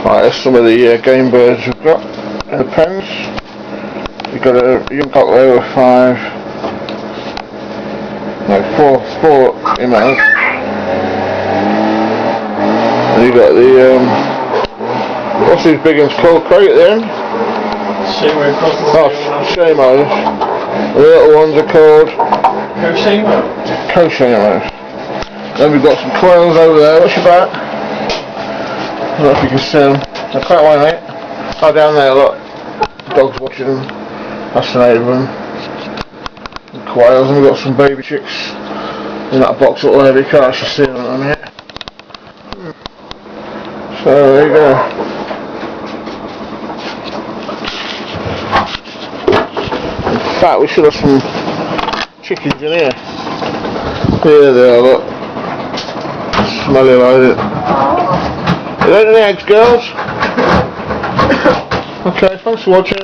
Right, there's some of the game birds we've got in the pens. We've got a young cock there with 5, no, 4 females. And you've got the, what's these big ones called? Crate at the end? Koshamos. The little ones are called koshamo. Then we've got some quails over there. What's your back? I don't know if you can see them. They're quite wide, mate. Oh, down there, look. Dogs watching them. Fascinated with them. The quails, and we've got some baby chicks in that box up there. You can't actually see them on here. So there you go. In fact, we should have some chickens in here. Here they are, look. Smelly like it. Are there any eggs, girls? Okay, thanks for watching.